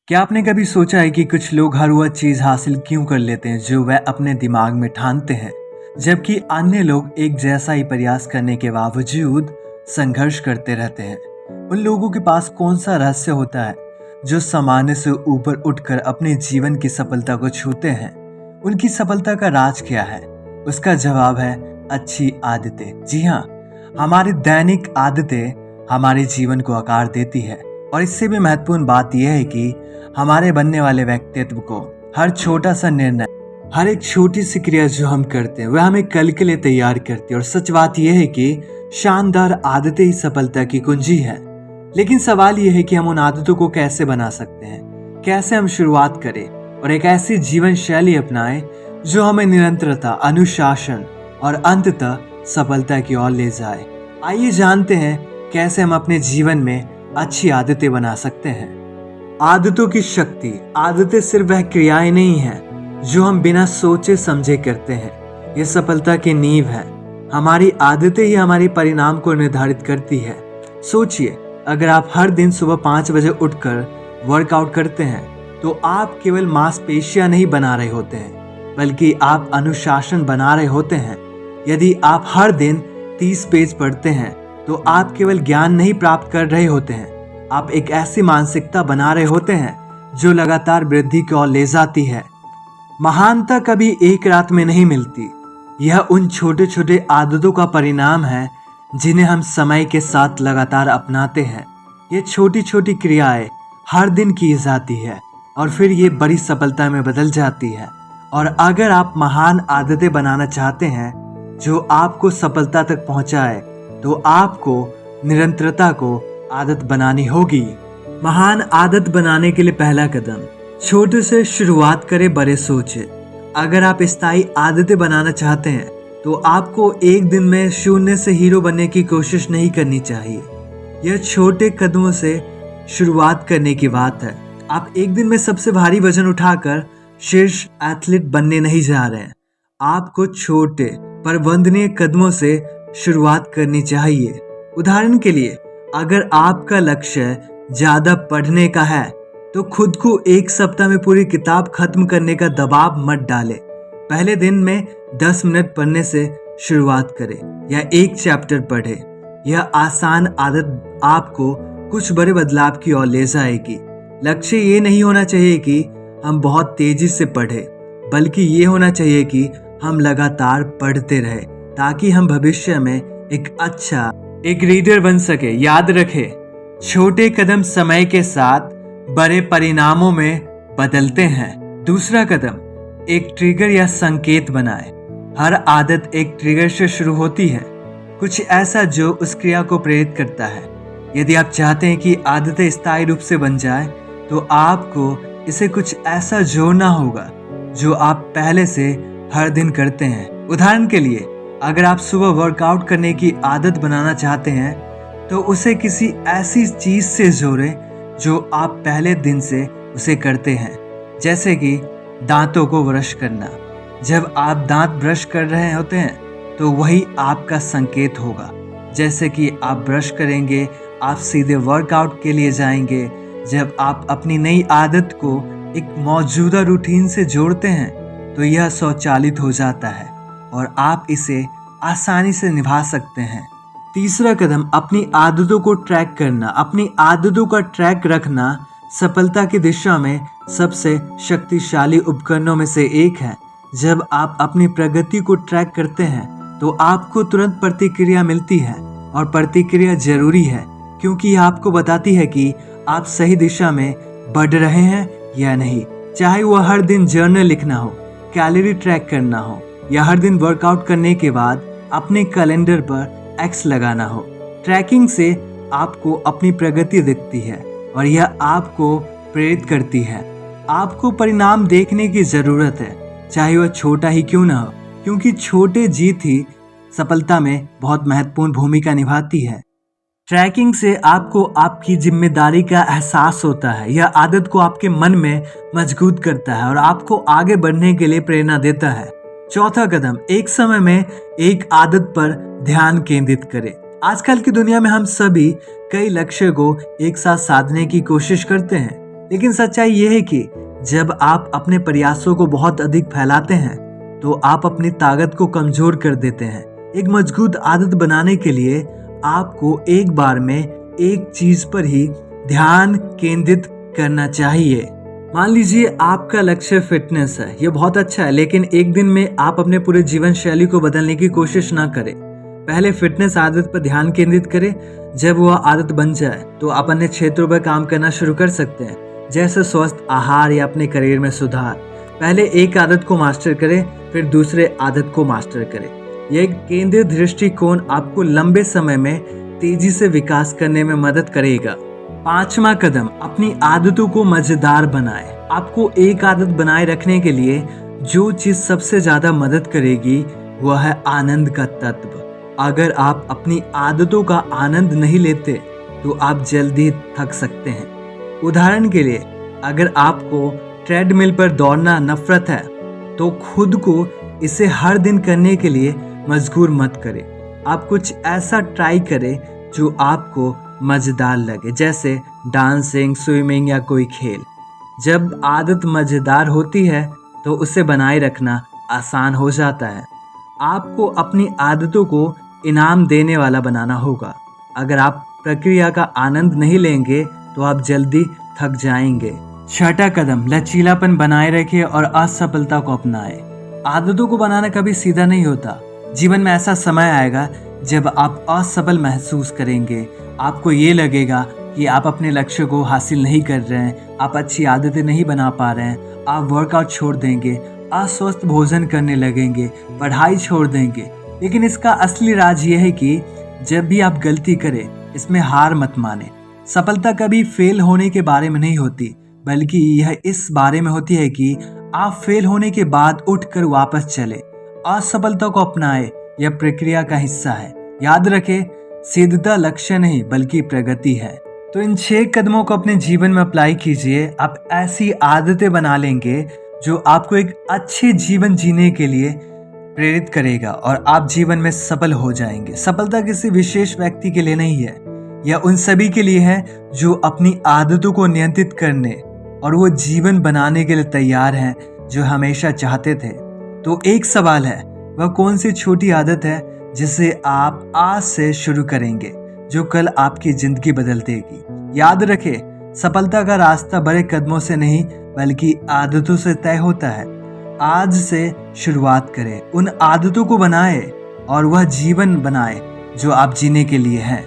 क्या आपने कभी सोचा है कि कुछ लोग हर वह चीज हासिल क्यों कर लेते हैं जो वह अपने दिमाग में ठानते हैं, जबकि अन्य लोग एक जैसा ही प्रयास करने के बावजूद संघर्ष करते रहते हैं। उन लोगों के पास कौन सा रहस्य होता है जो सामान्य से ऊपर उठकर अपने जीवन की सफलता को छूते हैं? उनकी सफलता का राज क्या है? उसका जवाब है अच्छी आदतें। जी हाँ, हमारी दैनिक आदतें हमारे जीवन को आकार देती है। और इससे भी महत्वपूर्ण बात यह है कि हमारे बनने वाले व्यक्तित्व को हर छोटा सा निर्णय, हर एक छोटी सी क्रिया जो हम करते हैं वह हमें कल के लिए तैयार करती है। और सच बात यह है कि शानदार आदतें ही सफलता की कुंजी है। लेकिन सवाल यह है कि हम उन आदतों को कैसे बना सकते हैं, कैसे हम शुरुआत करें और एक ऐसी जीवन शैली अपनाएं जो हमें निरंतरता, अनुशासन और अंततः सफलता की ओर ले जाए। आइए जानते हैं कैसे हम अपने जीवन में अच्छी आदतें बना सकते हैं। आदतों की शक्ति। आदतें सिर्फ वह क्रियाएं नहीं हैं जो हम बिना सोचे समझे करते हैं। ये सफलता की नींव है। हमारी आदतें ही हमारे परिणाम को निर्धारित करती है। सोचिए, अगर आप हर दिन सुबह 5 बजे उठकर वर्कआउट करते हैं तो आप केवल मांसपेशियां नहीं बना रहे होते हैं, बल्कि आप अनुशासन बना रहे होते हैं। यदि आप हर दिन 30 पेज पढ़ते हैं तो आप केवल ज्ञान नहीं प्राप्त कर रहे होते हैं, आप एक ऐसी मानसिकता बना रहे होते हैं जो लगातार वृद्धि की ओर ले जाती है। महानता कभी एक रात में नहीं मिलती। यह उन छोटे छोटे आदतों का परिणाम है जिन्हें हम समय के साथ लगातार अपनाते हैं। ये छोटी छोटी क्रियाएं हर दिन की जाती है और फिर ये बड़ी सफलता में बदल जाती है। और अगर आप महान आदतें बनाना चाहते हैं जो आपको सफलता तक पहुंचाए, तो आपको निरंतरता को आदत बनानी होगी। महान आदत बनाने के लिए पहला कदम, छोटे से शुरुआत करें, बड़े सोचे। अगर आप स्थायी आदतें बनाना चाहते हैं तो आपको एक दिन में शून्य से हीरो बनने की कोशिश नहीं करनी चाहिए। यह छोटे कदमों से शुरुआत करने की बात है। आप एक दिन में सबसे भारी वजन उठाकर शीर्ष एथलीट बनने नहीं जा रहे हैं। आपको छोटे पर वंदनीय कदमों से शुरुआत करनी चाहिए। उदाहरण के लिए, अगर आपका लक्ष्य ज्यादा पढ़ने का है तो खुद को एक सप्ताह में पूरी किताब खत्म करने का दबाव मत डालें। पहले दिन में 10 मिनट पढ़ने से शुरुआत करें या एक चैप्टर पढ़ें। यह आसान आदत आपको कुछ बड़े बदलाव की ओर ले जाएगी। लक्ष्य ये नहीं होना चाहिए कि हम बहुत तेजी से पढ़ें, बल्कि ये होना चाहिए कि हम लगातार पढ़ते रहें ताकि हम भविष्य में एक रीडर बन सके। याद रखें, छोटे कदम समय के साथ बड़े परिणामों में बदलते हैं। दूसरा कदम, एक ट्रिगर या संकेत बनाएं। हर आदत एक ट्रिगर से शुरू होती है, कुछ ऐसा जो उस क्रिया को प्रेरित करता है। यदि आप चाहते हैं कि आदतें स्थायी रूप से बन जाए तो आपको इसे कुछ ऐसा जोड़ना होगा जो आप पहले से हर दिन करते हैं। उदाहरण के लिए, अगर आप सुबह वर्कआउट करने की आदत बनाना चाहते हैं तो उसे किसी ऐसी चीज से जोड़ें जो आप पहले दिन से उसे करते हैं, जैसे कि दांतों को ब्रश करना। जब आप दांत ब्रश कर रहे होते हैं तो वही आपका संकेत होगा। जैसे कि आप ब्रश करेंगे, आप सीधे वर्कआउट के लिए जाएंगे। जब आप अपनी नई आदत को एक मौजूदा रूटीन से जोड़ते हैं तो यह स्वचालित हो जाता है और आप इसे आसानी से निभा सकते हैं। तीसरा कदम, अपनी आदतों को ट्रैक करना। अपनी आदतों का ट्रैक रखना सफलता की दिशा में सबसे शक्तिशाली उपकरणों में से एक है। जब आप अपनी प्रगति को ट्रैक करते हैं तो आपको तुरंत प्रतिक्रिया मिलती है, और प्रतिक्रिया जरूरी है क्योंकि यह आपको बताती है कि आप सही दिशा में बढ़ रहे हैं या नहीं। चाहे वह हर दिन जर्नल लिखना हो, कैलोरी ट्रैक करना हो या हर दिन वर्कआउट करने के बाद अपने कैलेंडर पर एक्स लगाना हो। ट्रैकिंग से आपको अपनी प्रगति दिखती है और यह आपको प्रेरित करती है। आपको परिणाम देखने की जरूरत है, चाहे वह छोटा ही क्यों ना हो, क्योंकि छोटे जीत ही सफलता में बहुत महत्वपूर्ण भूमिका निभाती है। ट्रैकिंग से आपको आपकी जिम्मेदारी का एहसास होता है। यह आदत को आपके मन में मजबूत करता है और आपको आगे बढ़ने के लिए प्रेरणा देता है। चौथा कदम, एक समय में एक आदत पर ध्यान केंद्रित करें। आजकल की दुनिया में हम सभी कई लक्ष्य को एक साथ साधने की कोशिश करते हैं। लेकिन सच्चाई यह है कि जब आप अपने प्रयासों को बहुत अधिक फैलाते हैं तो आप अपनी ताकत को कमजोर कर देते हैं। एक मजबूत आदत बनाने के लिए आपको एक बार में एक चीज पर ही ध्यान केंद्रित करना चाहिए। मान लीजिए आपका लक्ष्य फिटनेस है, ये बहुत अच्छा है, लेकिन एक दिन में आप अपने पूरे जीवन शैली को बदलने की कोशिश ना करें। पहले फिटनेस आदत पर ध्यान केंद्रित करें। जब वह आदत बन जाए तो आप अन्य क्षेत्रों पर काम करना शुरू कर सकते हैं, जैसे स्वस्थ आहार या अपने करियर में सुधार। पहले एक आदत को मास्टर करें, फिर दूसरे आदत को मास्टर करें। यह केंद्रित दृष्टिकोण आपको लंबे समय में तेजी से विकास करने में मदद करेगा। 5वां कदम, अपनी आदतों को मजेदार बनाएं। आपको एक आदत बनाए रखने के लिए जो चीज सबसे ज्यादा मदद करेगी वह है आनंद का तत्व। अगर आप अपनी आदतों का आनंद नहीं लेते तो आप जल्दी थक सकते हैं। उदाहरण के लिए, अगर आपको ट्रेडमिल पर दौड़ना नफरत है तो खुद को इसे हर दिन करने के लिए मजबूर मत करें। आप कुछ ऐसा ट्राई करें जो आपको मजेदार लगे, जैसे डांसिंग, स्विमिंग या कोई खेल। जब आदत मजेदार होती है तो उसे बनाए रखना आसान हो जाता है। आपको अपनी आदतों को इनाम देने वाला बनाना होगा। अगर आप प्रक्रिया का आनंद नहीं लेंगे तो आप जल्दी थक जाएंगे। 6वां कदम, लचीलापन बनाए रखें और असफलता को अपनाएं। आदतों को बनाना कभी सीधा नहीं होता। जीवन में ऐसा समय आएगा जब आप असफल महसूस करेंगे। आपको ये लगेगा कि आप अपने लक्ष्य को हासिल नहीं कर रहे हैं, आप अच्छी आदतें नहीं बना पा रहे हैं, आप वर्कआउट छोड़ देंगे, अस्वस्थ भोजन करने लगेंगे, पढ़ाई छोड़ देंगे। लेकिन इसका असली राज यह है कि जब भी आप गलती करें, इसमें हार मत माने। सफलता कभी फेल होने के बारे में नहीं होती, बल्कि यह इस बारे में होती है कि आप फेल होने के बाद उठकर वापस चले। असफलता को अपनाएं, यह प्रक्रिया का हिस्सा है। याद रखें, सिद्धता लक्ष्य नहीं बल्कि प्रगति है। तो इन 6 कदमों को अपने जीवन में अप्लाई कीजिए। आप ऐसी आदतें बना लेंगे जो आपको एक अच्छे जीवन जीने के लिए प्रेरित करेगा और आप जीवन में सफल हो जाएंगे। सफलता किसी विशेष व्यक्ति के लिए नहीं है, यह उन सभी के लिए है जो अपनी आदतों को नियंत्रित करने और वो जीवन बनाने के लिए तैयार हैं जो हमेशा चाहते थे। तो एक सवाल है, वह कौन सी छोटी आदत है जिसे आप आज से शुरू करेंगे जो कल आपकी जिंदगी बदल देगी। याद रखें, सफलता का रास्ता बड़े कदमों से नहीं बल्कि आदतों से तय होता है। आज से शुरुआत करें, उन आदतों को बनाएं और वह जीवन बनाएं जो आप जीने के लिए हैं।